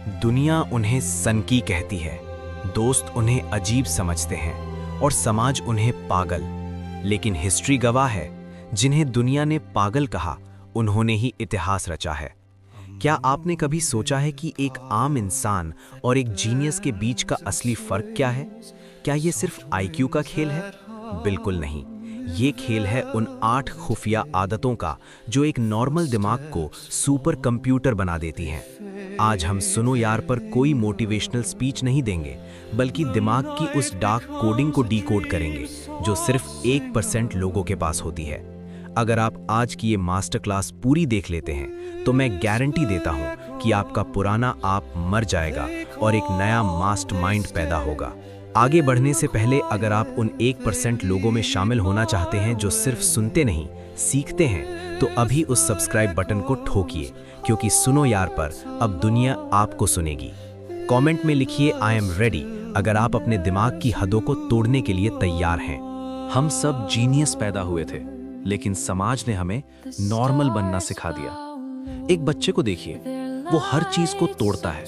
दुनिया उन्हें सनकी कहती है, दोस्त उन्हें अजीब समझते हैं और समाज उन्हें पागल। लेकिन हिस्ट्री गवाह है, जिन्हें दुनिया ने पागल कहा, उन्होंने ही इतिहास रचा है। क्या आपने कभी सोचा है कि एक आम इंसान और एक जीनियस के बीच का असली फर्क क्या है? क्या ये सिर्फ आईक्यू का खेल है? बिल्कुल नहीं। ये खेल है उन 8 खुफिया आदतों का जो एक नॉर्मल दिमाग को सुपर कंप्यूटर बना देती हैं। आज हम सुनो यार पर कोई मोटिवेशनल स्पीच नहीं देंगे, बल्कि दिमाग की उस डार्क कोडिंग को डीकोड करेंगे जो सिर्फ 1% लोगों के पास होती है। अगर आप आज की ये मास्टर क्लास पूरी देख लेते हैं तो मैं गारंटी देता हूं कि आपका पुराना आप मर जाएगा और एक नया मास्टरमाइंड पैदा होगा। आगे बढ़ने से पहले अगर आप उन 1% लोगों में शामिल होना चाहते हैं जो सिर्फ सुनते नहीं सीखते हैं, तो अभी उस सब्सक्राइब बटन को ठोकिए, क्योंकि सुनो यार पर अब दुनिया आपको सुनेगी। कमेंट में लिखिए आई एम रेडी अगर आप अपने दिमाग की हदों को तोड़ने के लिए तैयार हैं। हम सब जीनियस पैदा हुए थे, लेकिन समाज ने हमें नॉर्मल बनना सिखा दिया। एक बच्चे को देखिए, वो हर चीज को तोड़ता है,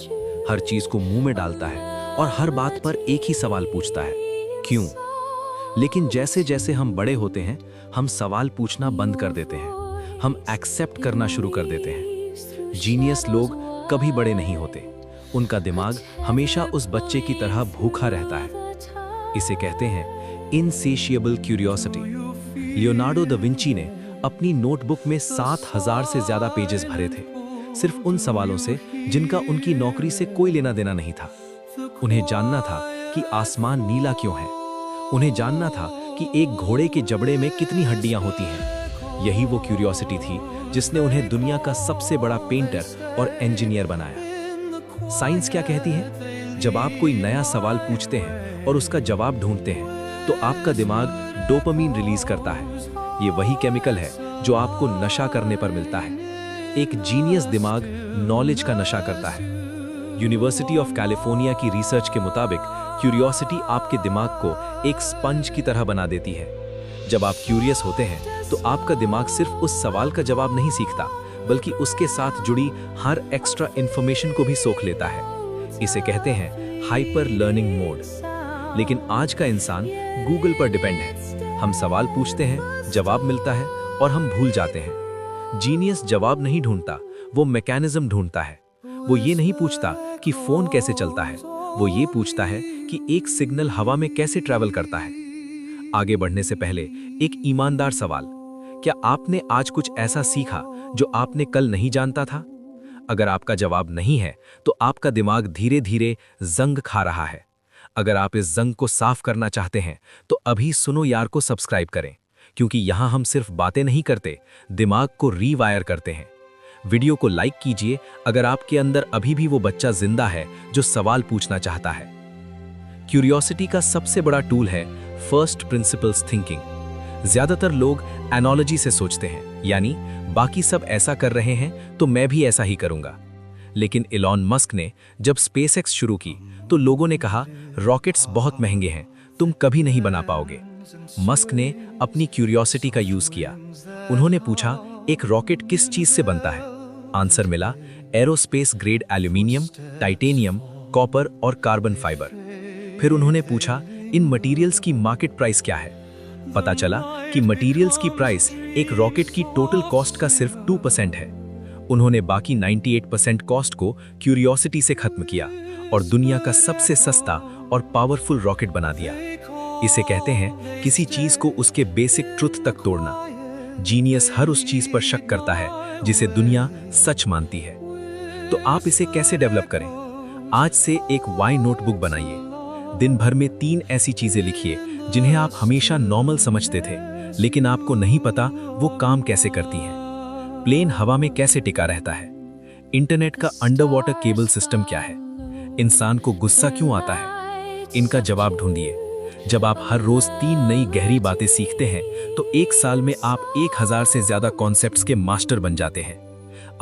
हर चीज को मुंह में डालता है और हर बात पर एक ही सवाल पूछता है, क्यों? लेकिन जैसे जैसे हम बड़े होते हैं, हम सवाल पूछना बंद कर देते हैं, हम एक्सेप्ट करना शुरू कर देते हैं। जीनियस लोग कभी बड़े नहीं होते, उनका दिमाग हमेशा उस बच्चे की तरह भूखा रहता है। इसे कहते हैं इनसेशिएबल क्यूरियोसिटी। लियोनार्डो दा विंची ने अपनी नोटबुक में 7000 से ज्यादा पेजेस भरे थे, सिर्फ उन सवालों से जिनका उनकी नौकरी से कोई लेना देना नहीं था। उन्हें जानना था कि आसमान नीला क्यों है, उन्हें जानना था कि एक घोड़े के जबड़े में कितनी हड्डियां होती हैं। यही वो क्यूरियोसिटी थी जिसने उन्हें दुनिया का सबसे बड़ा पेंटर और इंजीनियर बनाया। साइंस क्या कहती है? जब आप कोई नया सवाल पूछते हैं और उसका जवाब ढूंढते हैं, तो आपका दिमाग डोपामीन रिलीज करता है। ये वही केमिकल है जो आपको नशा करने पर मिलता है। एक जीनियस दिमाग नॉलेज का नशा करता है। यूनिवर्सिटी ऑफ कैलिफोर्निया की रिसर्च के मुताबिक क्यूरियोसिटी आपके दिमाग को एक स्पंज की तरह बना देती है। जब आप क्यूरियस होते हैं तो आपका दिमाग सिर्फ उस सवाल का जवाब नहीं सीखता, बल्कि उसके साथ जुड़ी हर एक्स्ट्रा इंफॉर्मेशन को भी सोख लेता है। इसे कहते हैं हाइपर लर्निंग मोड। लेकिन आज का इंसान गूगल पर डिपेंड है। हम सवाल पूछते हैं, जवाब मिलता है और हम भूल जाते हैं। जीनियस जवाब नहीं ढूंढता, वो मैकेनिज्म ढूंढता है। वो ये नहीं पूछता कि फोन कैसे चलता है, वो ये पूछता है कि एक सिग्नल हवा में कैसे ट्रैवल करता है। आगे बढ़ने से पहले एक ईमानदार सवाल, क्या आपने आज कुछ ऐसा सीखा जो आपने कल नहीं जानता था? अगर आपका जवाब नहीं है, तो आपका दिमाग धीरे धीरे जंग खा रहा है। अगर आप इस जंग को साफ करना चाहते हैं, तो अभी सुनो यार को सब्सक्राइब करें, क्योंकि यहां हम सिर्फ बातें नहीं करते, दिमाग को रीवायर करते हैं। वीडियो को लाइक कीजिए अगर आपके अंदर अभी भी वो बच्चा जिंदा है जो सवाल पूछना चाहता है। क्यूरियोसिटी का सबसे बड़ा टूल है फर्स्ट प्रिंसिपल्स थिंकिंग। ज्यादातर लोग एनालॉजी से सोचते हैं, यानी बाकी सब ऐसा कर रहे हैं तो मैं भी ऐसा ही करूंगा। लेकिन इलॉन मस्क ने जब स्पेसएक्स शुरू की तो लोगों ने कहा, रॉकेट्स बहुत महंगे हैं, तुम कभी नहीं बना पाओगे। मस्क ने अपनी क्यूरियोसिटी का यूज किया। उन्होंने पूछा, एक रॉकेट किस चीज से बनता है? आंसर मिला, aerospace grade aluminium, titanium, copper और कार्बन फाइबर। फिर उन्होंने पूछा, इन मटेरियल्स की मार्केट प्राइस क्या है? पता चला कि मटेरियल्स की प्राइस एक रॉकेट की टोटल कॉस्ट का सिर्फ 2% है। उन्होंने बाकी 98% कॉस्ट को क्यूरियोसिटी से खत्म किया और दुनिया का सबसे सस्ता और पावरफुल रॉकेट बना दिया। इसे कहते हैं किसी चीज को उसके बेसिक ट्रुथ तक तोड़ना। जीनियस हर उस चीज पर शक करता है जिसे दुनिया सच मानती है। तो आप इसे कैसे डेवलप करें? आज से एक वाई नोटबुक बनाइए। दिन भर में 3 ऐसी चीजें लिखिए जिन्हें आप हमेशा नॉर्मल समझते थे, लेकिन आपको नहीं पता वो काम कैसे करती हैं। प्लेन हवा में कैसे टिका रहता है? इंटरनेट का अंडर वाटर केबल सिस्टम क्या है? इंसान को गुस्सा क्यों आता है? इनका जवाब ढूंढिए। जब आप हर रोज 3 नई गहरी बातें सीखते हैं, तो 1 साल में आप 1000 से ज्यादा कॉन्सेप्ट्स के मास्टर बन जाते हैं।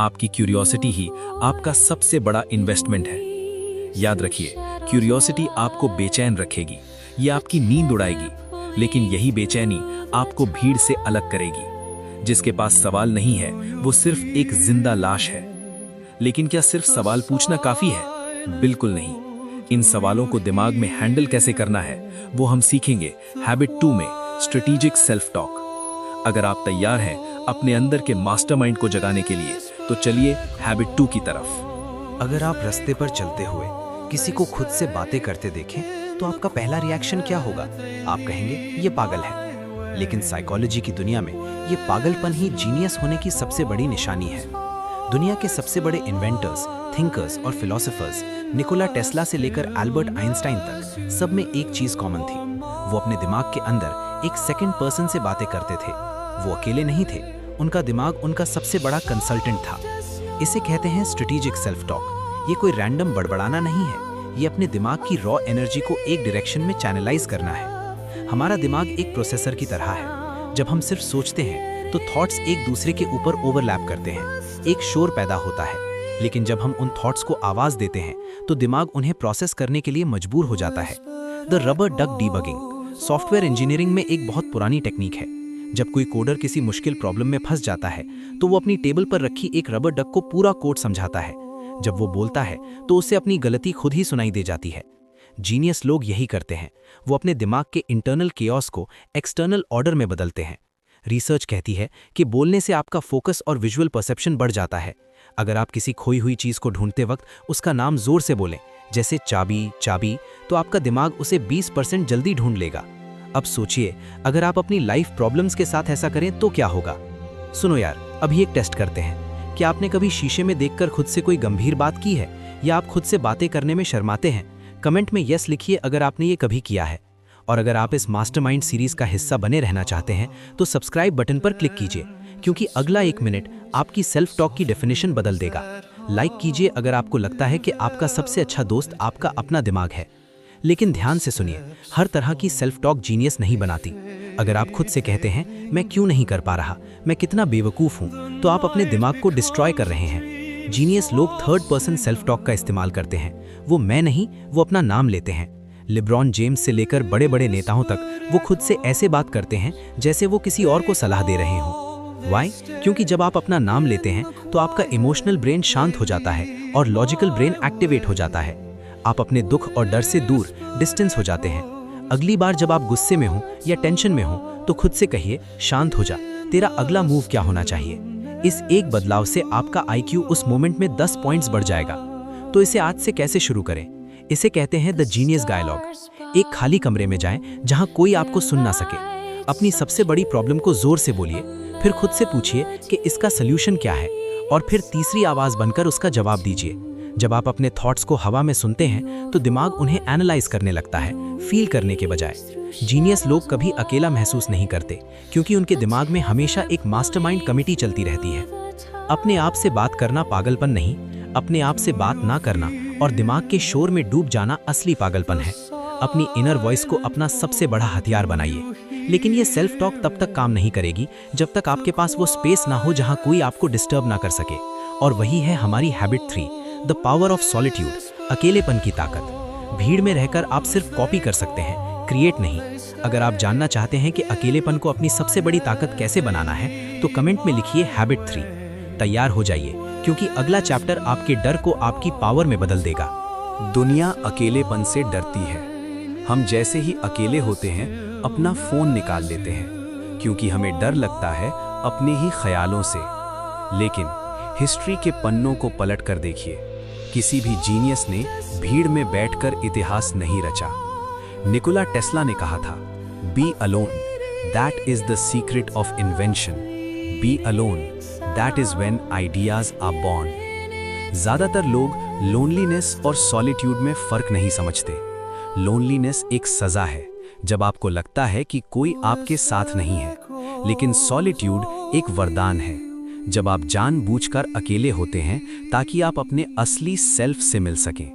आपकी क्यूरियोसिटी ही आपका सबसे बड़ा इन्वेस्टमेंट है। याद रखिए, क्यूरियोसिटी आपको बेचैन रखेगी, ये आपकी नींद उड़ाएगी, लेकिन यही बेचैनी आपको भीड़ से अलग करेगी। जिसके पास सवाल नहीं है, वो सिर्फ एक जिंदा लाश है। लेकिन क्या सिर्फ सवाल पूछना काफी है? बिल्कुल नहीं। इन सवालों को दिमाग में हैंडल कैसे करना है वो हम सीखेंगे हैबिट 2 में, स्ट्रेटेजिक सेल्फ टॉक। अगर आप तैयार हैं अपने अंदर के मास्टरमाइंड को जगाने के लिए तो चलिए हैबिट 2 की तरफ। अगर आप रास्ते पर चलते हुए किसी को खुद से बातें करते देखें तो आपका पहला रिएक्शन क्या होगा? आप कहेंगे ये पागल है। लेकिन साइकोलॉजी की दुनिया में ये पागलपन ही जीनियस होने की सबसे बड़ी निशानी है। दुनिया के सबसे बड़े इन्वेंटर्स, थिंकर्स और फिलोसोफर्स निकोला टेस्ला से लेकर एल्बर्ट आइंस्टाइन तक सब में एक चीज कॉमन थी। वो अपने दिमाग के अंदर एक सेकंड पर्सन से बातें करते थे। वो अकेले नहीं थे, उनका दिमाग उनका सबसे बड़ा कंसल्टेंट था। इसे कहते हैं स्ट्रेटेजिक सेल्फ टॉक। ये कोई रैंडम बड़बड़ाना नहीं है, ये अपने दिमाग की रॉ एनर्जी को एक डायरेक्शन में चैनलाइज करना है। हमारा दिमाग एक प्रोसेसर की तरह है। जब हम सिर्फ सोचते हैं तो थॉट्स एक दूसरे के ऊपर ओवरलैप करते हैं, एक शोर पैदा होता है। लेकिन जब हम उन थॉट्स को आवाज देते हैं तो दिमाग उन्हें प्रोसेस करने के लिए मजबूर हो जाता है। The rubber duck debugging software engineering में एक बहुत पुरानी टेक्निक है। जब कोई कोडर किसी मुश्किल प्रॉब्लम में फंस जाता है तो वो अपनी टेबल पर रखी एक रबर डक को पूरा कोड समझाता है। जब वो बोलता है तो उसे अपनी गलती खुद ही सुनाई दे जाती है। जीनियस लोग यही करते हैं, वो अपने दिमाग के इंटरनल केओस को एक्सटर्नल ऑर्डर में बदलते हैं। रिसर्च कहती है कि बोलने से आपका फोकस और विजुअल परसेप्शन बढ़ जाता है। अगर आप किसी खोई हुई चीज को ढूंढते वक्त उसका नाम जोर से बोलें, जैसे चाबी चाबी, तो आपका दिमाग उसे 20% जल्दी ढूंढ लेगा। अब सोचिए, अगर आप अपनी लाइफ प्रॉब्लम्स के साथ ऐसा करें तो क्या होगा? सुनो यार, अभी एक टेस्ट करते हैं। क्या आपने कभी शीशे में देखकर खुद से कोई गंभीर बात की है, या आप खुद से बातें करने में शर्माते हैं? कमेंट में यस लिखिए अगर आपने ये कभी किया है। और अगर आप इस मास्टरमाइंड सीरीज का हिस्सा बने रहना चाहते हैं तो सब्सक्राइब बटन पर क्लिक कीजिए, क्योंकि अगला 1 मिनट आपकी सेल्फ टॉक की डेफिनेशन बदल देगा। लाइक कीजिए अगर आपको लगता है कि आपका सबसे अच्छा दोस्त आपका अपना दिमाग है। लेकिन ध्यान से सुनिए, हर तरह की सेल्फ टॉक जीनियस नहीं बनाती। अगर आप खुद से कहते हैं मैं क्यों नहीं कर पा रहा, मैं कितना बेवकूफ़ हूँ, तो आप अपने दिमाग को डिस्ट्रॉय कर रहे हैं। जीनियस लोग थर्ड पर्सन सेल्फ टॉक का इस्तेमाल करते हैं। वो मैं नहीं, वो अपना नाम लेते हैं। लिब्रॉन जेम्स से लेकर बड़े बड़े नेताओं तक वो खुद से ऐसे बात करते हैं जैसे वो किसी और को सलाह दे रहे हों। वाई? क्योंकि जब आप अपना नाम लेते हैं तो आपका इमोशनल ब्रेन शांत हो जाता है और लॉजिकल ब्रेन एक्टिवेट हो जाता है। आप अपने दुख और डर से दूर डिस्टेंस हो जाते हैं। अगली बार जब आप गुस्से में हो या टेंशन में हो तो खुद से कहिए शांत हो जा, तेरा अगला मूव क्या होना चाहिए। इस एक बदलाव से आपका IQ उस मोमेंट में 10 पॉइंट्स बढ़ जाएगा। तो इसे आज से कैसे शुरू करें? इसे कहते हैं द जीनियस डायलॉग। एक खाली कमरे में जाएं जहां कोई आपको सुन ना सके। अपनी सबसे बड़ी प्रॉब्लम को जोर से बोलिए, फिर खुद से पूछिए कि इसका सल्यूशन क्या है, और फिर तीसरी आवाज बनकर उसका जवाब दीजिए। जब आप अपने थॉट्स को हवा में सुनते हैं तो दिमाग उन्हें एनालाइज करने लगता है, फील करने के बजाय। जीनियस लोग कभी अकेला महसूस नहीं करते, क्योंकि उनके दिमाग में हमेशा एक मास्टरमाइंड कमिटी चलती रहती है। अपने आप से बात करना पागलपन नहीं, अपने आप से बात ना करना और दिमाग के शोर में डूब जाना असली पागलपन है। अपनी इनर वॉइस को अपना सबसे बड़ा हथियार बनाइए। लेकिन ये सेल्फ टॉक तब तक काम नहीं करेगी जब तक आपके पास वो स्पेस ना हो जहां कोई आपको डिस्टर्ब ना कर सके। और वही है हमारी habit 3, the power of solitude, अकेलेपन की ताकत। भीड़ में रहकर आप सिर्फ कॉपी कर सकते हैं, क्रिएट नहीं। अगर आप जानना चाहते हैं कि अकेलेपन को अपनी सबसे बड़ी ताकत कैसे बनाना है तो कमेंट में लिखिए हैबिट 3। तैयार हो जाइए, क्योंकि अगला चैप्टर आपके डर को आपकी पावर में बदल देगा। दुनिया अकेलेपन से डरती है। हम जैसे ही अकेले होते हैं अपना फोन निकाल लेते हैं, क्योंकि हमें डर लगता है अपने ही ख्यालों से। लेकिन हिस्ट्री के पन्नों को पलट कर देखिए, किसी भी जीनियस ने भीड़ में बैठकर इतिहास नहीं रचा। निकोला टेस्ला ने कहा था, be alone, that is the secret of invention. Be alone, that is when ideas are born. ज्यादातर लोग लोनलीनेस और सॉलिट्यूड में फर्क नहीं समझते। लोनलीनेस एक सजा है जब आपको लगता है कि कोई आपके साथ नहीं है, लेकिन सॉलिट्यूड एक वरदान है जब आप जानबूझकर अकेले होते हैं ताकि आप अपने असली सेल्फ से मिल सकें।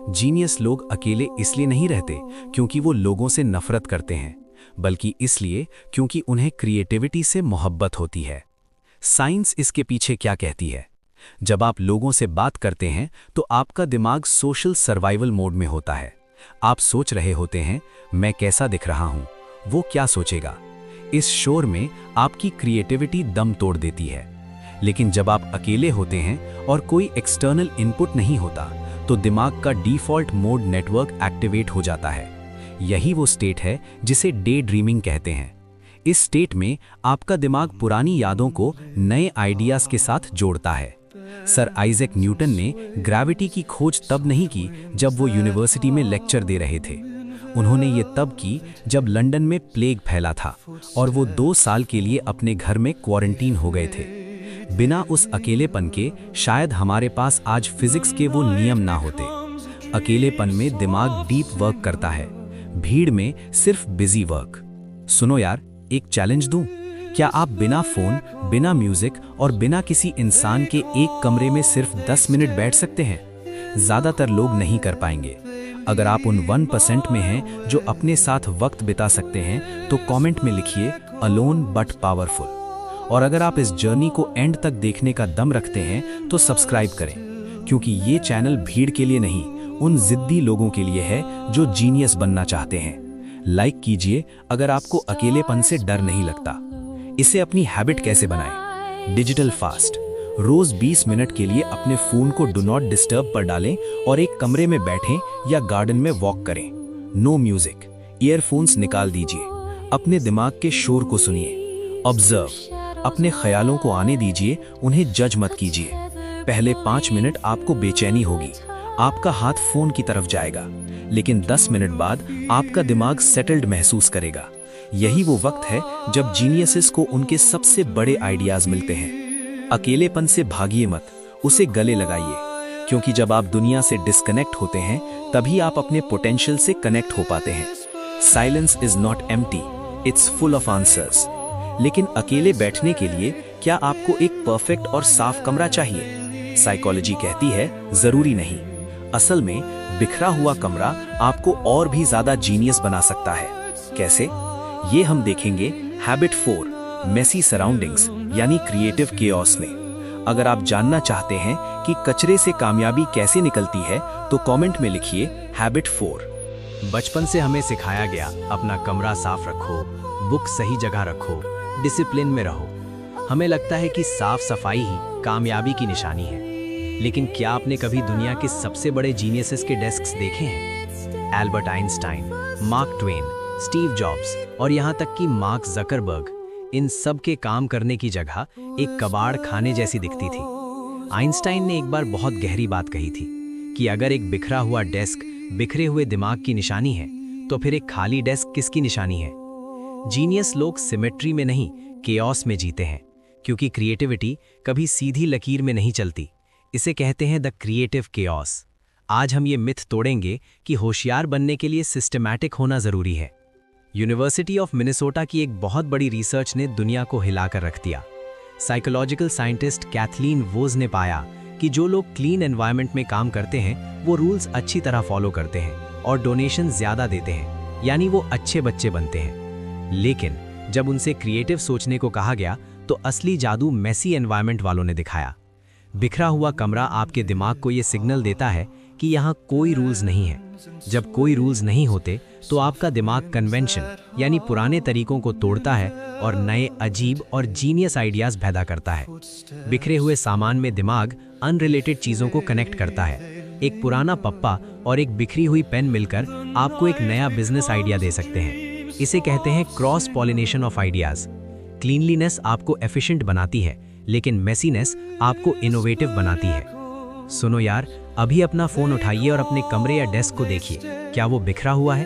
जीनियस लोग अकेले इसलिए नहीं रहते क्योंकि वो लोगों से नफरत करते हैं, बल्कि इसलिए क्योंकि उन्हें क्रिएटिविटी से मोहब्बत होती है। साइंस इसके पीछे क्या कहती है? जब आप लोगों से बात करते हैं तो आपका दिमाग सोशल सर्वाइवल मोड में होता है। आप सोच रहे होते हैं, मैं कैसा दिख रहा हूं, वो क्या सोचेगा। इस शोर में आपकी क्रिएटिविटी दम तोड़ देती है। लेकिन जब आप अकेले होते हैं और कोई एक्सटर्नल इनपुट नहीं होता, तो दिमाग का डिफ़ॉल्ट मोड नेटवर्क एक्टिवेट हो जाता है। यही वो स्टेट है जिसे डे ड्रीमिंग कहते हैं। इस स्टेट में आपका दिमाग पुरानी यादों को नए आइडियाज़ के साथ जोड़ता है। सर आइजैक न्यूटन ने ग्रेविटी की खोज तब नहीं की जब वो यूनिवर्सिटी में लेक्चर दे रहे थे। उन्होंने ये तब की जब लंदन में प्लेग फैला था और वो 2 साल के लिए अपने घर में क्वारंटीन हो गए थे। बिना उस अकेलेपन के शायद हमारे पास आज फिजिक्स के वो नियम ना होते। अकेलेपन में दिमाग डीप वर्क करता है, भीड़ में सिर्फ बिजी वर्क। सुनो यार, एक चैलेंज दूं? क्या आप बिना फोन, बिना म्यूजिक और बिना किसी इंसान के एक कमरे में सिर्फ 10 मिनट बैठ सकते हैं? ज़्यादातर लोग नहीं कर पाएंगे। अगर आप उन 1% में हैं जो अपने साथ वक्त बिता सकते हैं तो कमेंट में लिखिए अलोन बट पावरफुल। और अगर आप इस जर्नी को एंड तक देखने का दम रखते हैं तो सब्सक्राइब करें, क्योंकि ये चैनल भीड़ के लिए नहीं, उन जिद्दी लोगों के लिए है जो जीनियस बनना चाहते हैं। लाइक कीजिए अगर आपको अकेलेपन से डर नहीं लगता। इसे अपनी हैबिट कैसे बनाएं? Digital fast. रोज 20 मिनट के लिए अपने फोन को डू नॉट डिस्टर्ब पर डालें और एक कमरे में बैठें या गार्डन में वॉक करें। नो म्यूजिक, ईयरफोन्स निकाल दीजिए। अपने दिमाग के शोर को सुनिए। ऑब्जर्व, अपने ख्यालों को आने दीजिए, उन्हें जज मत कीजिए। पहले 5 मिनट आपको बेचैनी होगी, आपका हाथ फोन की तरफ जाएगा, लेकिन 10 मिनट बाद आपका दिमाग सेटल्ड महसूस करेगा। यही वो वक्त है जब जीनियसेस को उनके सबसे बड़े आइडियाज मिलते हैं। अकेलेपन से भागिए मत, उसे गले लगाइए, क्योंकि जब आप दुनिया से डिस्कनेक्ट होते हैं तभी आप अपने पोटेंशियल से कनेक्ट हो पाते हैं। Silence is not empty, it's full of answers. लेकिन अकेले बैठने के लिए क्या आपको एक परफेक्ट और साफ कमरा चाहिए? साइकोलॉजी कहती है जरूरी नहीं। असल में बिखरा हुआ कमरा आपको और भी ज्यादा जीनियस बना सकता है। कैसे? ये हम देखेंगे हैबिट 4, मेसी सराउंडिंग्स यानी क्रिएटिव केओस में। अगर आप जानना चाहते हैं कि कचरे से कामयाबी कैसे निकलती है तो कमेंट में लिखिए हैबिट 4। बचपन से हमें सिखाया गया अपना कमरा साफ रखो, बुक सही जगह रखो, डिसिप्लिन में रहो। हमें लगता है कि साफ सफाई ही कामयाबी की निशानी है। लेकिन क्या आपने कभी दुनिया के सबसे बड़े जीनियसेस के डेस्क्स देखे हैं? Albert Einstein, mark Twain, Steve jobs और यहाँ तक कि मार्क जकरबर्ग, इन सब के काम करने की जगह एक कबाड़ खाने जैसी दिखती थी। आइंस्टाइन ने एक बार बहुत गहरी बात कही थी कि अगर एक बिखरा हुआ डेस्क बिखरे हुए दिमाग की निशानी है तो फिर एक खाली डेस्क किसकी निशानी है? जीनियस लोग सिमेट्री में नहीं, केओस में जीते हैं, क्योंकि क्रिएटिविटी कभी सीधी लकीर में नहीं चलती। इसे कहते हैं द क्रिएटिव केओस। आज हम ये मिथ तोड़ेंगे कि होशियार बनने के लिए सिस्टमैटिक होना जरूरी है। यूनिवर्सिटी ऑफ मिनेसोटा की एक बहुत बड़ी रिसर्च ने दुनिया को हिलाकर रख दिया। साइकोलॉजिकल साइंटिस्ट कैथलीन वोज ने पाया कि जो लोग क्लीन एनवायरनमेंट में काम करते हैं वो रूल्स अच्छी तरह फॉलो करते हैं और डोनेशन ज्यादा देते हैं, यानी वो अच्छे बच्चे बनते हैं। लेकिन जब उनसे क्रिएटिव सोचने को कहा गया तो असली जादू मेसी एनवायरनमेंट वालों ने दिखाया। बिखरा हुआ कमरा आपके दिमाग को ये सिग्नल देता है कि यहाँ कोई रूल्स नहीं है। जब कोई रूल्स नहीं होते तो आपका दिमाग कन्वेंशन यानी पुराने तरीकों को तोड़ता है और नए अजीब और जीनियस आइडियाज पैदा करता है। बिखरे हुए सामान में दिमाग अनरिलेटेड चीजों को कनेक्ट करता है। एक पुराना पप्पा और एक बिखरी हुई पेन मिलकर आपको एक नया बिजनेस आइडिया दे सकते हैं। इसे कहते हैं cross pollination of ideas. Cleanliness आपको एफिशिएंट बनाती है, लेकिन मेसीनेस आपको इनोवेटिव बनाती है। सुनो यार, अभी अपना फोन उठाइए और अपने कमरे या डेस्क को देखिए, क्या वो बिखरा हुआ है?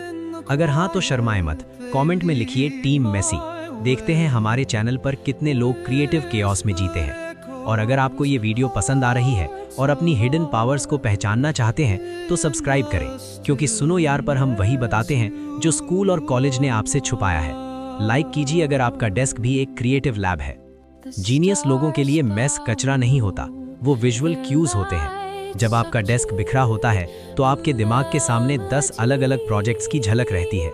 अगर हाँ तो शर्माए मत, कमेंट में लिखिए टीम मेसी। देखते हैं हमारे चैनल पर कितने लोग क्रिएटिव केओस में जीते हैं। और अगर आपको ये वीडियो पसंद आ रही है और अपनी हिडन पावर्स को पहचानना चाहते हैं तो सब्सक्राइब करें, क्योंकि सुनो यार पर हम वही बताते हैं जो स्कूल और कॉलेज ने आपसे छुपाया है। लाइक कीजिए अगर आपका डेस्क भी एक क्रिएटिव लैब है। जीनियस लोगों के लिए मेस कचरा नहीं होता, वो विजुअल क्यूज होते हैं। जब आपका डेस्क बिखरा होता है तो आपके दिमाग के सामने 10 अलग अलग प्रोजेक्ट्स की झलक रहती है।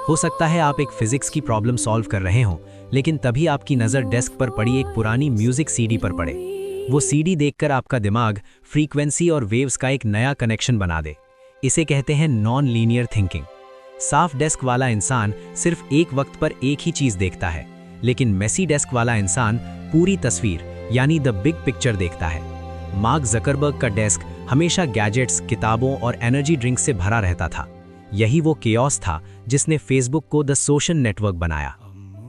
हो सकता है आप एक फिजिक्स की प्रॉब्लम सॉल्व कर रहे हो, लेकिन तभी आपकी नज़र डेस्क पर पड़ी एक पुरानी म्यूजिक सीडी पर पड़े। वो सीडी देखकर आपका दिमाग फ्रीक्वेंसी और वेव्स का एक नया कनेक्शन बना दे। इसे कहते हैं नॉन लीनियर थिंकिंग। साफ डेस्क वाला इंसान सिर्फ एक वक्त पर एक ही चीज देखता है, लेकिन मेसी डेस्क वाला इंसान पूरी तस्वीर यानी द बिग पिक्चर देखता है। मार्क जकरबर्ग का डेस्क हमेशा गैजेट्स, किताबों और एनर्जी ड्रिंक से भरा रहता था। यही वो केओस था जिसने फेसबुक को द सोशल नेटवर्क बनाया।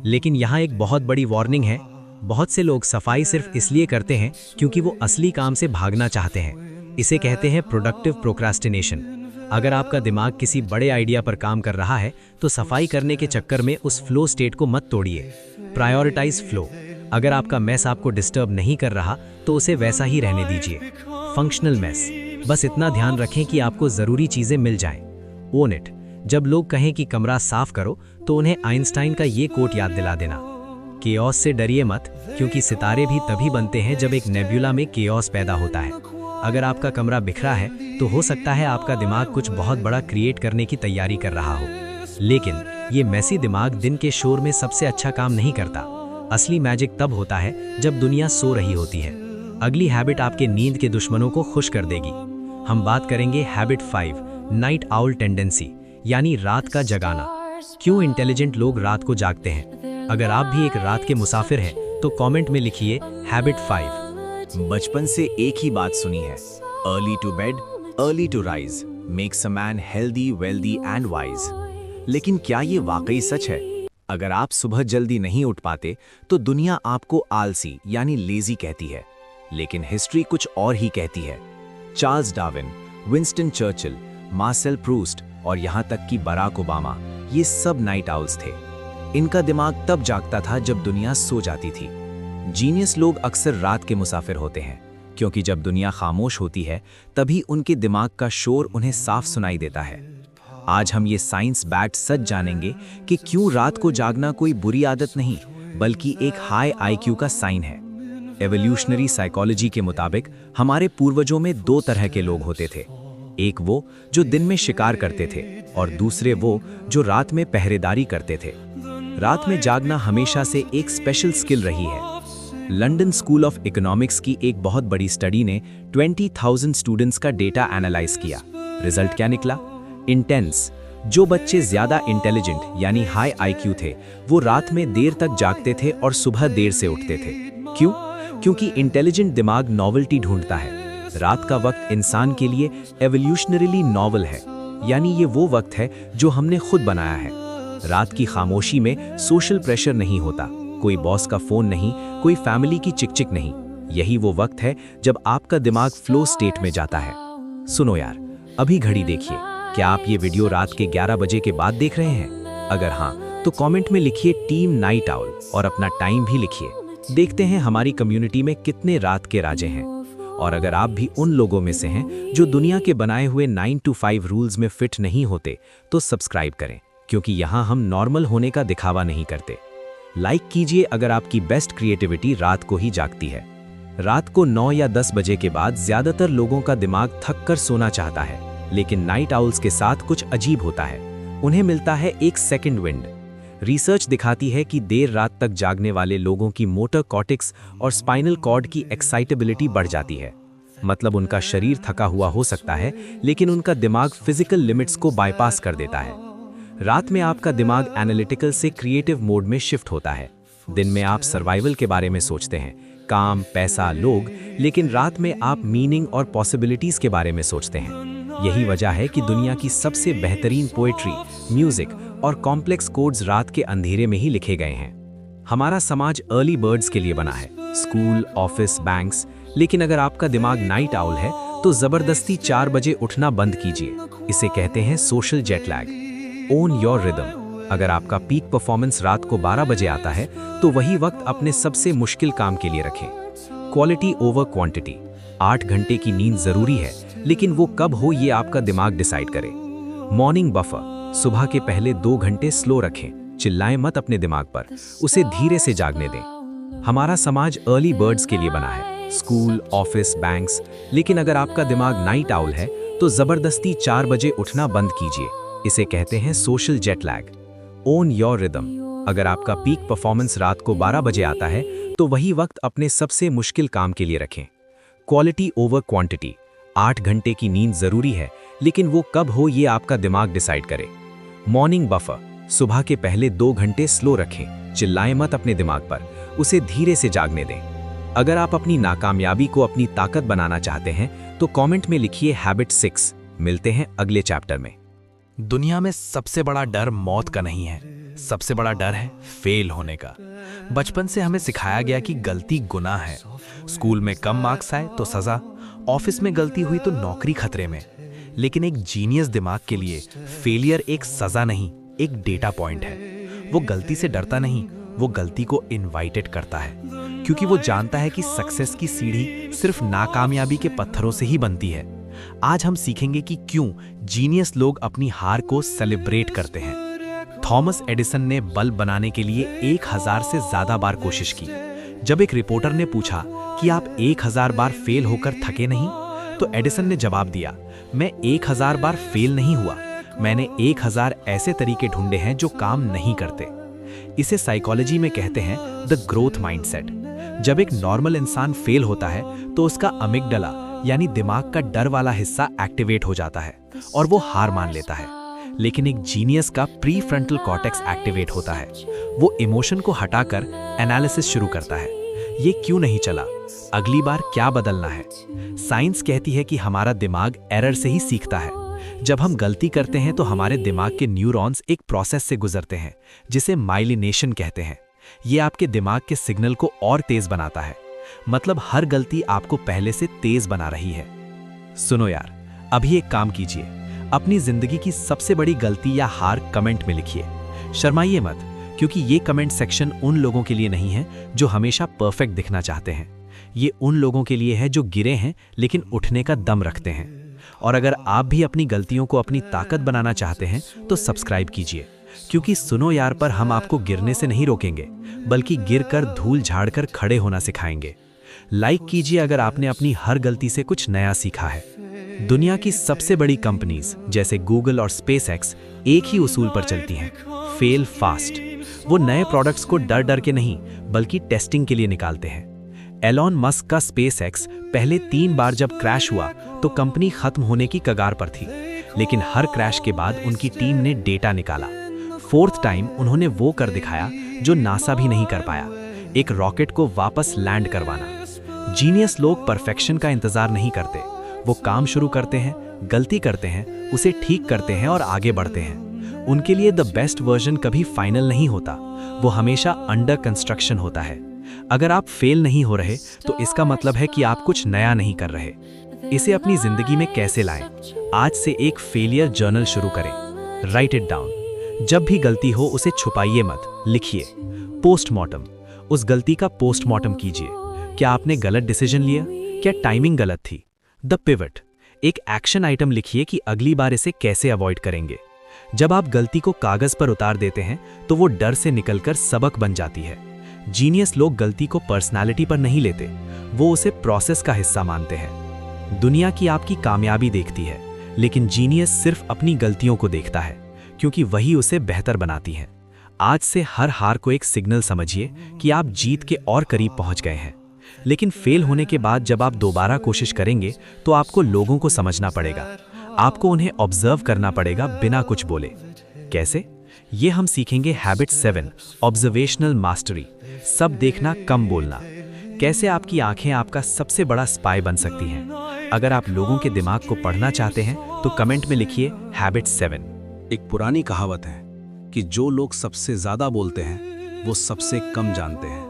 लेकिन यहाँ एक बहुत बड़ी वार्निंग है। बहुत से लोग सफाई सिर्फ इसलिए करते हैं क्योंकि वो असली काम से भागना चाहते हैं। इसे कहते हैं प्रोडक्टिव प्रोक्रास्टिनेशन। अगर आपका दिमाग किसी बड़े आइडिया पर काम कर रहा है तो सफाई करने के चक्कर में उस फ्लो स्टेट को मत तोड़िए। Prioritise flow. अगर आपका मैस आपको डिस्टर्ब नहीं कर रहा तो उसे वैसा ही रहने दीजिए। Functional mess. बस इतना ध्यान रखें कि आपको ज़रूरी चीज़ें मिल जाएं। Own it. जब लोग कहें कि कमरा साफ करो तो उन्हें आइंस्टाइन का ये कोट याद दिला देना, केओस से डरिए मत, क्योंकि सितारे भी तभी बनते हैं जब एक नेब्यूला में केओस पैदा होता है। अगर आपका कमरा बिखरा है तो हो सकता है आपका दिमाग कुछ बहुत बड़ा क्रिएट करने की तैयारी कर रहा हो। लेकिन ये मैसी दिमाग दिन के शोर में सबसे अच्छा काम नहीं करता। असली मैजिक तब होता है जब दुनिया सो रही होती है। अगली हैबिट आपके नींद के दुश्मनों को खुश कर देगी। हम बात करेंगे हैबिट 5, नाइट आउल टेंडेंसी, यानी रात का जगाना। क्यों इंटेलिजेंट लोग रात को जागते हैं? अगर आप भी एक रात के मुसाफिर हैं तो कमेंट में लिखिए हैबिट 5। बचपन से एक ही बात सुनी है, early to bed early to rise makes a man healthy, wealthy and wise. लेकिन क्या ये वाकई सच है? अगर आप सुबह जल्दी नहीं उठ पाते तो दुनिया आपको आलसी यानी लेजी कहती है, लेकिन हिस्ट्री कुछ और ही कहती है। Charles Darwin, Winston Churchill, Marcel Proust और यहाँ तक कि बराक ओबामा, ये सब नाइट आउल्स थे। इनका दिमाग तब जागता था जब दुनिया सो जाती थी। जीनियस लोग अक्सर रात के मुसाफिर होते हैं, क्योंकि जब दुनिया खामोश होती है तभी उनके दिमाग का शोर उन्हें साफ सुनाई देता है। आज हम ये साइंस बैक्ड सच जानेंगे कि क्यों रात को जागना कोई बुरी आदत नहीं, बल्कि एक हाई आईक्यू का साइन है। एवोल्यूशनरी साइकोलॉजी के मुताबिक हमारे पूर्वजों में 2 तरह के लोग होते थे। एक वो जो दिन में शिकार करते थे और दूसरे वो जो रात में पहरेदारी करते थे। रात में जागना हमेशा से एक स्पेशल स्किल रही है। लंदन स्कूल ऑफ इकोनॉमिक्स की एक बहुत बड़ी स्टडी ने 20,000 स्टूडेंट्स का डेटा एनालाइज किया। रिजल्ट क्या निकला? इंटेंस। जो बच्चे ज्यादा इंटेलिजेंट यानी हाई आईक्यू थे वो रात में देर तक जागते थे और सुबह देर से उठते थे। क्यों? क्योंकि इंटेलिजेंट दिमाग नॉवेल्टी ढूंढता है। रात का वक्त इंसान के लिए एवोल्यूशनरीली नॉवल है, यानी ये वो वक्त है जो हमने खुद बनाया है। रात की खामोशी में सोशल प्रेशर नहीं होता, कोई बॉस का फोन नहीं, कोई फैमिली की चिकचिक नहीं। यही वो वक्त है जब आपका दिमाग फ्लो स्टेट में जाता है। सुनो यार, अभी घड़ी देखिए। क्या आप ये वीडियो रात के 11 बजे के बाद देख रहे हैं? अगर हाँ तो कमेंट में लिखिए टीम नाइट आउल और अपना टाइम भी लिखिए। देखते हैं हमारी कम्युनिटी में कितने रात के राजे हैं। और अगर आप भी उन लोगों में से हैं जो दुनिया के बनाए हुए 9 to 5 रूल्स में फिट नहीं होते तो सब्सक्राइब करें, क्योंकि यहाँ हम नॉर्मल होने का दिखावा नहीं करते। लाइक कीजिए अगर आपकी बेस्ट क्रिएटिविटी रात को ही जागती है। रात को 9 या 10 बजे के बाद ज्यादातर लोगों का दिमाग थक कर सोना चाहता है, लेकिन नाइट आउल्स के साथ कुछ अजीब होता है। उन्हें मिलता है एक सेकंड विंड। रिसर्च दिखाती है कि देर रात तक जागने वाले लोगों की मोटर कॉर्टेक्स और स्पाइनल कॉर्ड की एक्साइटेबिलिटी बढ़ जाती है। मतलब उनका शरीर थका हुआ हो सकता है, लेकिन उनका दिमाग फिजिकल लिमिट्स को बाईपास कर देता है। रात में आपका दिमाग एनालिटिकल से क्रिएटिव मोड में शिफ्ट होता है। दिन में आप सर्वाइवल के बारे में सोचते हैं, काम, पैसा, लोग, लेकिन रात में आप मीनिंग और पॉसिबिलिटीज के बारे में सोचते हैं। यही वजह है कि दुनिया की सबसे बेहतरीन पोएट्री, म्यूजिक और कॉम्प्लेक्स कोड्स रात के अंधेरे में ही लिखे गए हैं। हमारा समाज अर्ली बर्ड्स के लिए बना है, स्कूल, ऑफिस, बैंक्स। लेकिन अगर आपका दिमाग नाइट आउल है तो जबरदस्ती 4 बजे उठना बंद कीजिए। इसे कहते हैं social jet lag. Own your rhythm. अगर आपका पीक परफॉर्मेंस रात को 12 बजे आता है तो वही वक्त अपने सबसे मुश्किल काम के लिए रखें। Quality over quantity. 8 घंटे की नींद जरूरी है, लेकिन वो कब हो ये आपका दिमाग डिसाइड करे। Morning buffer. सुबह के पहले 2 घंटे स्लो रखें। चिल्लाएं मत अपने दिमाग पर, उसे धीरे से जागने दें। हमारा समाज अर्ली बर्ड्स के लिए बना है, स्कूल, ऑफिस, बैंक्स। लेकिन अगर आपका दिमाग नाइट आउल है तो जबरदस्ती 4 बजे उठना बंद कीजिए। इसे कहते हैं social jet lag. Own your rhythm. अगर आपका पीक परफॉर्मेंस रात को 12 बजे आता है तो वही वक्त अपने सबसे मुश्किल काम के लिए रखें। Quality over quantity. 8 घंटे की नींद जरूरी है, लेकिन वो कब हो ये आपका दिमाग डिसाइड करे। Morning buffer. सुबह के पहले 2 घंटे स्लो रखें। चिल्लाएं मत अपने दिमाग पर, उसे धीरे से जागने दें। अगर आप अपनी नाकामयाबी को अपनी ताकत बनाना चाहते हैं तो कमेंट में लिखिए हैबिट 6। मिलते हैं अगले चैप्टर में। दुनिया में सबसे बड़ा डर मौत का नहीं है, सबसे बड़ा डर है फेल होने का। बचपन से हमें सिखाया गया कि गलती गुनाह है। स्कूल में कम मार्क्स आए तो सजा, ऑफिस में गलती हुई तो नौकरी खतरे में। लेकिन एक जीनियस दिमाग के लिए फेलियर एक सजा नहीं, एक डेटा पॉइंट है। वो गलती से डरता नहीं, वो गलती को इनवाइटेड करता है, क्योंकि वो जानता है कि सक्सेस की सीढ़ी सिर्फ नाकामयाबी के पत्थरों से ही बनती है। आज हम सीखेंगे कि क्यों जीनियस लोग अपनी हार को सेलिब्रेट करते हैं। थॉमस एडिसन ने बल्ब बनाने के लिए 1000 से ज्यादा बार कोशिश की। जब एक रिपोर्टर ने पूछा कि आप 1000 बार फेल होकर थके नहीं, तो एडिसन ने जवाब दिया, मैं 1000 बार फेल नहीं हुआ, मैंने 1000 ऐसे तरीके ढूंढे हैं जो काम नहीं करते। इसे साइकोलॉजी में कहते हैं द ग्रोथ माइंडसेट। जब एक नॉर्मल इंसान फेल होता है तो उसका अमिगडाला यानी दिमाग का डर वाला हिस्सा एक्टिवेट हो जाता है और वो हार मान लेता है। लेकिन एक जीनियस का प्री फ्रंटल कॉर्टेक्स एक्टिवेट होता है। वो इमोशन को हटाकर एनालिसिस शुरू करता है। ये क्यों नहीं चला, अगली बार क्या बदलना है। साइंस कहती है कि हमारा दिमाग एरर से ही सीखता है। जब हम गलती करते हैं तो हमारे दिमाग के न्यूरॉन्स एक प्रोसेस से गुजरते हैं जिसे माइलिनेशन कहते हैं। ये आपके दिमाग के सिग्नल को और तेज बनाता है। मतलब हर गलती आपको पहले से तेज बना रही है। सुनो यार, अभी एक काम कीजिए, अपनी जिंदगी की सबसे बड़ी गलती या हार कमेंट में लिखिए। शर्माइए मत, क्योंकि ये कमेंट सेक्शन उन लोगों के लिए नहीं है जो हमेशा परफेक्ट दिखना चाहते हैं। ये उन लोगों के लिए है जो गिरे हैं लेकिन उठने का दम रखते हैं। और अगर आप भी अपनी गलतियों को अपनी ताकत बनाना चाहते हैं तो सब्सक्राइब कीजिए, क्योंकि सुनो यार पर हम आपको गिरने से नहीं रोकेंगे, बल्कि गिरकर धूल झाड़कर खड़े होना सिखाएंगे। लाइक कीजिए अगर आपने अपनी हर गलती से कुछ नया सीखा है। दुनिया की सबसे बड़ी कंपनीज जैसे गूगल और स्पेसएक्स एक ही उसूल पर चलती हैं, फेल फास्ट। वो नए प्रोडक्ट्स को डर डर के नहीं बल्कि टेस्टिंग के लिए निकालते हैं। एलॉन मस्क का स्पेसएक्स पहले 3 बार जब क्रैश हुआ तो कंपनी खत्म होने की कगार पर थी, लेकिन हर क्रैश के बाद उनकी टीम ने डेटा निकाला। 4th टाइम उन्होंने वो कर दिखाया जो नासा भी नहीं कर पाया, एक रॉकेट को वापस लैंड करवाना। जीनियस लोग परफेक्शन का इंतजार नहीं करते, वो काम शुरू करते हैं, गलती करते हैं, उसे ठीक करते हैं और आगे बढ़ते हैं। उनके लिए द बेस्ट वर्जन कभी फाइनल नहीं होता, वो हमेशा अंडर कंस्ट्रक्शन होता है। अगर आप फेल नहीं हो रहे तो इसका मतलब है कि आप कुछ नया नहीं कर रहे। इसे अपनी जिंदगी में कैसे लाएं? आज से एक फेलियर जर्नल शुरू करें। Right it down. जब भी गलती हो उसे छुपाइए मत, लिखिए। पोस्टमार्टम, उस गलती का पोस्टमार्टम कीजिए। क्या आपने गलत डिसीजन लिया? क्या टाइमिंग गलत थी? द पिवट, एक एक्शन आइटम लिखिए कि अगली बार इसे कैसे अवॉइड करेंगे। जब आप गलती को कागज पर उतार देते हैं तो वो डर से निकलकर सबक बन जाती है। जीनियस लोग गलती को पर्सनालिटी पर नहीं लेते, वो उसे प्रोसेस का हिस्सा मानते हैं। दुनिया की आपकी कामयाबी देखती है, लेकिन जीनियस सिर्फ अपनी गलतियों को देखता है, क्योंकि वही उसे बेहतर बनाती हैं। आज से हर हार को एक सिग्नल समझिए कि आप जीत के और करीब पहुंच गए हैं। लेकिन फेल होने के बाद जब आप दोबारा कोशिश करेंगे तो आपको लोगों को समझना पड़ेगा, आपको उन्हें ऑब्जर्व करना पड़ेगा बिना कुछ बोले। कैसे? ये हम सीखेंगे हैबिट 7, ऑब्जर्वेशनल मास्टरी, सब देखना कम बोलना। कैसे आपकी आंखें आपका सबसे बड़ा स्पाई बन सकती हैं। अगर आप लोगों के दिमाग को पढ़ना चाहते हैं तो कमेंट में लिखिए हैबिट 7। एक पुरानी कहावत है कि जो लोग सबसे ज्यादा बोलते हैं वो सबसे कम जानते हैं।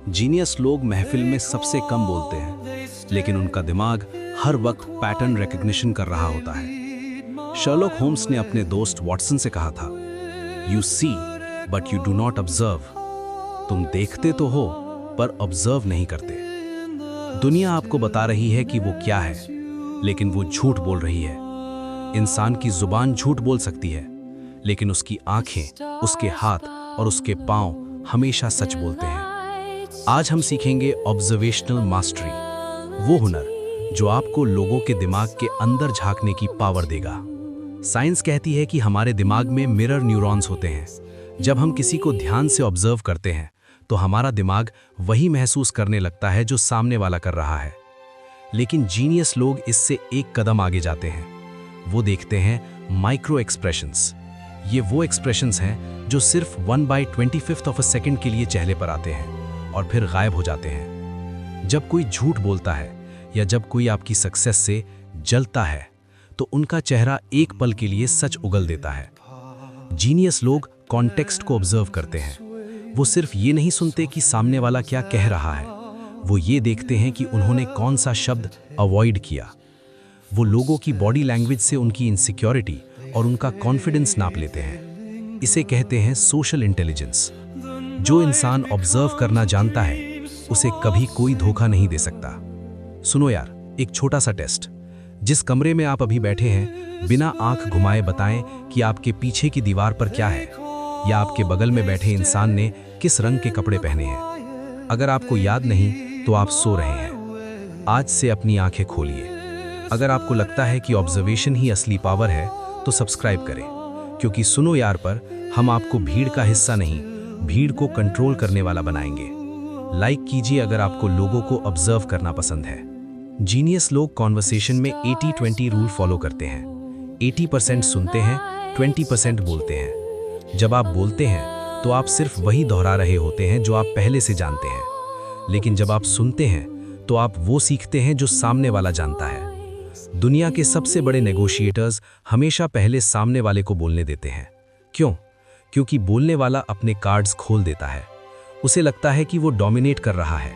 जीनियस लोग महफिल में सबसे कम बोलते हैं, लेकिन उनका दिमाग हर वक्त पैटर्न रिकग्निशन कर रहा होता है। शर्लॉक होम्स ने अपने दोस्त वॉटसन से कहा था, you see but you do not observe. तुम देखते तो हो पर ऑब्जर्व नहीं करते। दुनिया आपको बता रही है कि वो क्या है, लेकिन वो झूठ बोल रही है। इंसान की जुबान झूठ बोल सकती है, लेकिन उसकी आंखें, उसके हाथ और उसके पांव हमेशा सच बोलते हैं। आज हम सीखेंगे ऑब्जर्वेशनल मास्टरी, वो हुनर जो आपको लोगों के दिमाग के अंदर झांकने की पावर देगा। साइंस कहती है कि हमारे दिमाग में मिरर न्यूरॉन्स होते हैं। जब हम किसी को ध्यान से ऑब्जर्व करते हैं तो हमारा दिमाग वही महसूस करने लगता है जो सामने वाला कर रहा है। लेकिन जीनियस लोग इससे एक कदम आगे जाते हैं। वो देखते हैं माइक्रो एक्सप्रेशंस। ये वो एक्सप्रेशंस हैं जो सिर्फ 1/25 ऑफ अ सेकेंड के लिए चेहरे पर आते हैं और फिर गायब हो जाते हैं। जब कोई झूठ बोलता है या जब कोई आपकी सक्सेस से जलता है तो उनका चेहरा एक पल के लिए सच उगल देता है। जीनियस लोग कॉन्टेक्स्ट को ऑब्जर्व करते हैं। वो सिर्फ ये नहीं सुनते कि सामने वाला क्या कह रहा है, वो ये देखते हैं कि उन्होंने कौन सा शब्द अवॉइड किया। वो लोगों की बॉडी लैंग्वेज से उनकी इनसिक्योरिटी और उनका कॉन्फिडेंस नाप लेते हैं। इसे कहते हैं सोशल इंटेलिजेंस। जो इंसान ऑब्जर्व करना जानता है उसे कभी कोई धोखा नहीं दे सकता। सुनो यार, एक छोटा सा टेस्ट। जिस कमरे में आप अभी बैठे हैं, बिना आंख घुमाए बताएं कि आपके पीछे की दीवार पर क्या है, या आपके बगल में बैठे इंसान ने किस रंग के कपड़े पहने हैं। अगर आपको याद नहीं तो आप सो रहे हैं। आज से अपनी आंखें खोलिए। अगर आपको लगता है कि ऑब्जर्वेशन ही असली पावर है तो सब्सक्राइब करें, क्योंकि सुनो यार पर हम आपको भीड़ का हिस्सा नहीं, भीड़ को कंट्रोल करने वाला बनाएंगे। लाइक कीजिए अगर आपको लोगों को ऑब्जर्व करना पसंद है। जीनियस लोग कॉन्वर्सेशन में 80-20 रूल फॉलो करते हैं। 80% सुनते हैं, 20% बोलते हैं। जब आप बोलते हैं तो आप सिर्फ वही दोहरा रहे होते हैं जो आप पहले से जानते हैं, लेकिन जब आप सुनते हैं तो आप वो सीखते हैं जो सामने वाला जानता है। दुनिया के सबसे बड़े नेगोशिएटर्स हमेशा पहले सामने वाले को बोलने देते हैं। क्यों? क्योंकि बोलने वाला अपने कार्ड्स खोल देता है। उसे लगता है कि वो डोमिनेट कर रहा है,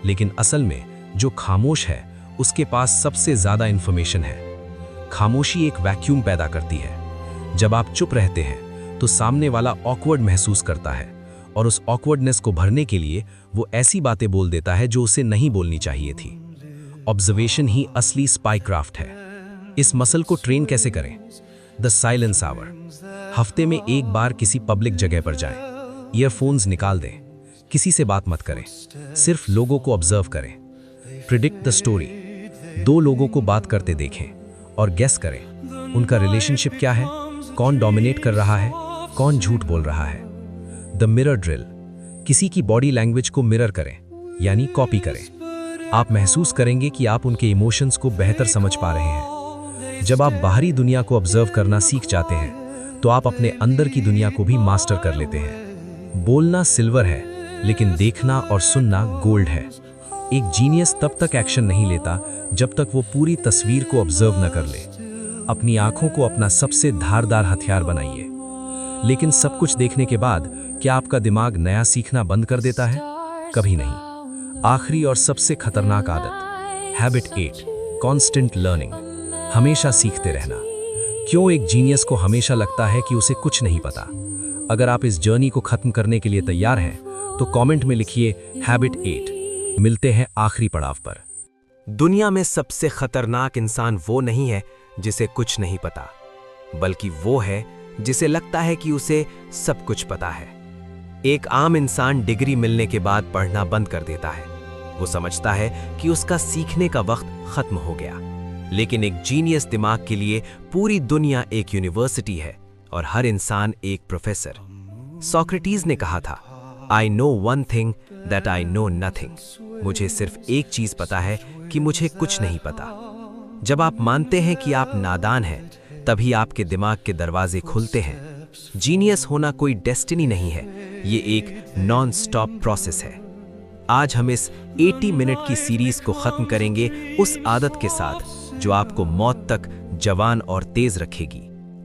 लेकिन असल में जो खामोश है उसके पास सबसे ज्यादा इंफॉर्मेशन है। खामोशी एक वैक्यूम पैदा करती है। जब आप चुप रहते हैं तो सामने वाला ऑकवर्ड महसूस करता है, और उस ऑकवर्डनेस को भरने के लिए वो ऐसी बातें बोल देता है जो उसे नहीं बोलनी चाहिए थी। ऑब्जर्वेशन ही असली स्पाई क्राफ्ट है। इस मसल को ट्रेन कैसे करें? The silence hour. हफ्ते में एक बार किसी पब्लिक जगह पर जाएं, ईयरफोन्स निकाल दें, किसी से बात मत करें, सिर्फ लोगों को ऑब्जर्व करें। Predict the story. 2 लोगों को बात करते देखें और गेस करें उनका रिलेशनशिप क्या है, कौन डोमिनेट कर रहा है, कौन झूठ बोल रहा है। The mirror drill. किसी की बॉडी लैंग्वेज को मिरर करें, यानी कॉपी करें। आप महसूस करेंगे कि आप उनके इमोशंस को बेहतर समझ पा रहे हैं। जब आप बाहरी दुनिया को ऑब्जर्व करना सीख जाते हैं तो आप अपने अंदर की दुनिया को भी मास्टर कर लेते हैं। बोलना सिल्वर है, लेकिन देखना और सुनना गोल्ड है। एक जीनियस तब तक एक्शन नहीं लेता जब तक वो पूरी तस्वीर को ऑब्जर्व न कर ले। अपनी आंखों को अपना सबसे धारदार हथियार बनाइए। लेकिन सब कुछ देखने के बाद क्या आपका दिमाग नया सीखना बंद कर देता है? कभी नहीं। आखिरी और सबसे खतरनाक आदत, हैबिट 8, कांस्टेंट लर्निंग। हमेशा सीखते रहना। क्यों एक जीनियस को हमेशा लगता है कि उसे कुछ नहीं पता? अगर आप इस जर्नी को खत्म करने के लिए तैयार हैं तो कमेंट में लिखिए हैबिट 8। मिलते हैं आखिरी पड़ाव पर। दुनिया में सबसे खतरनाक इंसान वो नहीं है जिसे कुछ नहीं पता, बल्कि वो है जिसे लगता है कि उसे सब कुछ पता है। एक आम इंसान डिग्री मिलने के बाद पढ़ना बंद कर देता है। वो समझता है कि उसका सीखने का वक्त खत्म हो गया। लेकिन एक जीनियस दिमाग के लिए पूरी दुनिया एक यूनिवर्सिटी है और हर इंसान एक प्रोफेसर। सोक्रेटिस ने कहा था, I know one thing that I know nothing। मुझे सिर्फ एक चीज पता है कि मुझे कुछ नहीं पता। जब आप मानते हैं कि आप नादान हैं, तभी आपके दिमाग के दरवाजे खुलते हैं। जीनियस होना कोई डेस्टिनी नहीं है, ये एक नॉन स्टॉप प्रोसेस है। आज हम इस 80 मिनट की सीरीज को खत्म करेंगे उस आदत के साथ जो आपको मौत तक जवान और तेज रखेगी,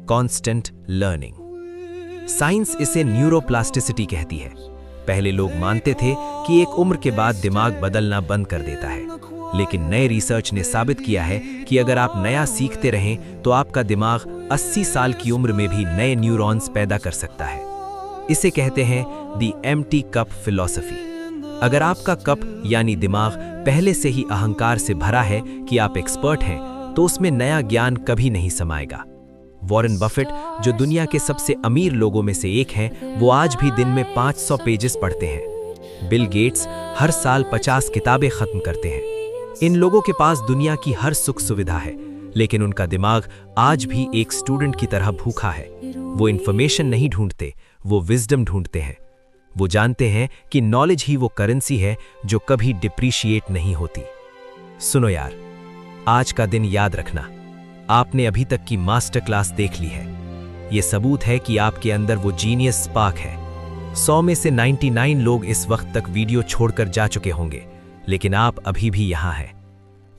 कांस्टेंट लर्निंग। साइंस इसे न्यूरोप्लास्टिसिटी कहती है। पहले लोग मानते थे कि एक उम्र के बाद दिमाग बदलना बंद कर देता है, लेकिन नए रिसर्च ने साबित किया है कि अगर आप नया सीखते रहें तो आपका दिमाग 80 साल की उम्र में भी नए न्यूरॉन्स पैदा कर सकता है। इसे कहते हैं द एम्प्टी कप फिलॉसफी। अगर आपका कप यानी दिमाग पहले से ही अहंकार से भरा है कि आप एक्सपर्ट हैं, तो उसमें नया ज्ञान कभी नहीं समाएगा। वॉरेन बफेट, जो दुनिया के सबसे अमीर लोगों में से एक हैं, वो आज भी दिन में 500 पेजेस पढ़ते हैं। बिल गेट्स हर साल 50 किताबें खत्म करते हैं। इन लोगों के पास दुनिया की हर सुख सुविधा है, लेकिन उनका दिमाग आज भी एक स्टूडेंट की तरह भूखा है। वो इन्फॉर्मेशन नहीं ढूंढते, वो विजडम ढूंढते हैं। वो जानते हैं कि नॉलेज ही वो करेंसी है जो कभी डिप्रिशिएट नहीं होती। सुनो यार, आज का दिन याद रखना, आपने अभी तक की मास्टर क्लास देख ली है। ये सबूत है कि आपके अंदर वो जीनियस स्पार्क है। 100 में से 99 लोग इस वक्त तक वीडियो छोड़कर जा चुके होंगे, लेकिन आप अभी भी यहाँ हैं।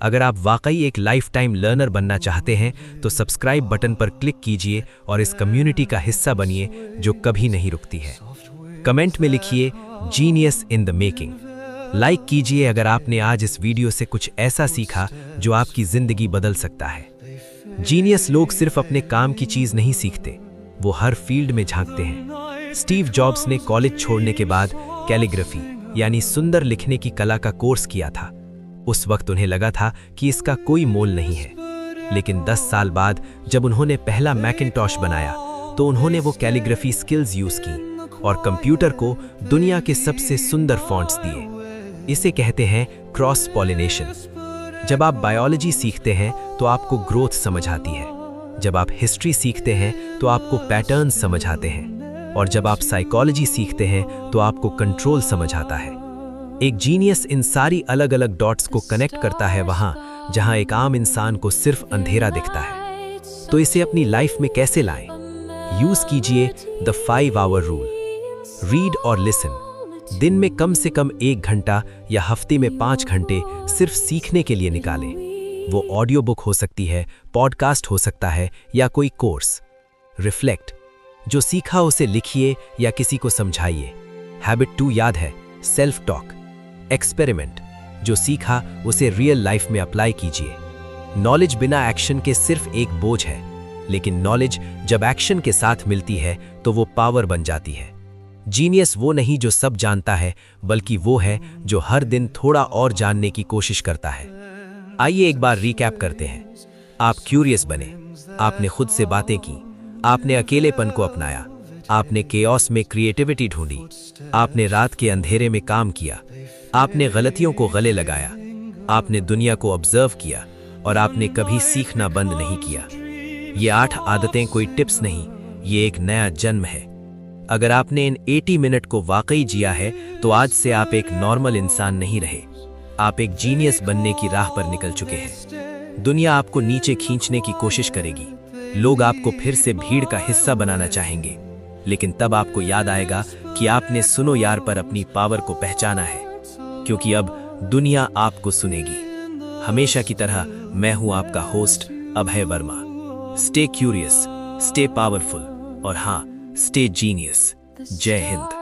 अगर आप वाकई एक लाइफ टाइम लर्नर बनना चाहते हैं तो सब्सक्राइब बटन पर क्लिक कीजिए और इस कम्युनिटी का हिस्सा बनिए जो कभी नहीं रुकती है। कमेंट में लिखिए genius in the making. Like कीजिए अगर आपने आज इस वीडियो से कुछ ऐसा सीखा जो आपकी जिंदगी बदल सकता है। जीनियस लोग सिर्फ अपने काम की चीज नहीं सीखते, वो हर फील्ड में झांकते हैं। स्टीव जॉब्स ने कॉलेज छोड़ने के बाद कैलीग्राफी यानी सुंदर लिखने की कला का कोर्स किया था। उस वक्त उन्हें लगा था कि इसका कोई मोल नहीं है, लेकिन 10 साल बाद जब उन्होंने पहला मैकिंटॉश बनाया तो उन्होंने वो कैलीग्राफी स्किल्स यूज की और कंप्यूटर को दुनिया के सबसे सुंदर फॉन्ट्स दिए। इसे कहते हैं क्रॉस पॉलिनेशन। जब आप बायोलॉजी सीखते हैं तो आपको ग्रोथ समझ आती है, जब आप हिस्ट्री सीखते हैं तो आपको पैटर्न्स समझ आते हैं, और जब आप साइकोलॉजी सीखते हैं तो आपको कंट्रोल समझ आता है। एक जीनियस इन सारी अलग अलग डॉट्स को कनेक्ट करता है वहां जहां एक आम इंसान को सिर्फ अंधेरा दिखता है। तो इसे अपनी लाइफ में कैसे लाएं? यूज कीजिए द 5 आवर रूल। रीड और लिसन। दिन में कम से कम 1 घंटा या हफ्ते में 5 घंटे सिर्फ सीखने के लिए निकालें। वो ऑडियो बुक हो सकती है, पॉडकास्ट हो सकता है या कोई कोर्स। रिफ्लेक्ट। जो सीखा उसे लिखिए या किसी को समझाइए। हैबिट 2 याद है, सेल्फ टॉक। एक्सपेरिमेंट। जो सीखा उसे रियल लाइफ में अप्लाई कीजिए। नॉलेज बिना एक्शन के सिर्फ एक बोझ है, लेकिन नॉलेज जब एक्शन के साथ मिलती है तो वो पावर बन जाती है। जीनियस वो नहीं जो सब जानता है, बल्कि वो है जो हर दिन थोड़ा और जानने की कोशिश करता है। आइए एक बार रिकैप करते हैं। आप क्यूरियस बने, आपने खुद से बातें की, आपने अकेलेपन को अपनाया, आपने केओस में क्रिएटिविटी ढूंढी, आपने रात के अंधेरे में काम किया, आपने गलतियों को गले लगाया, आपने दुनिया को ऑब्जर्व किया और आपने कभी सीखना बंद नहीं किया। ये 8 आदतें कोई टिप्स नहीं, ये एक नया जन्म है। अगर आपने इन 80 मिनट को वाकई जिया है तो आज से आप एक नॉर्मल इंसान नहीं रहे, आप एक जीनियस बनने की राह पर निकल चुके हैं। दुनिया आपको नीचे खींचने की कोशिश करेगी, लोग आपको फिर से भीड़ का हिस्सा बनाना चाहेंगे, लेकिन तब आपको याद आएगा कि आपने सुनो यार पर अपनी पावर को पहचाना है, क्योंकि अब दुनिया आपको सुनेगी। हमेशा की तरह मैं हूं आपका host Abhay Verma. Stay curious, stay powerful और हाँ, स्टे जीनियस। जय हिंद।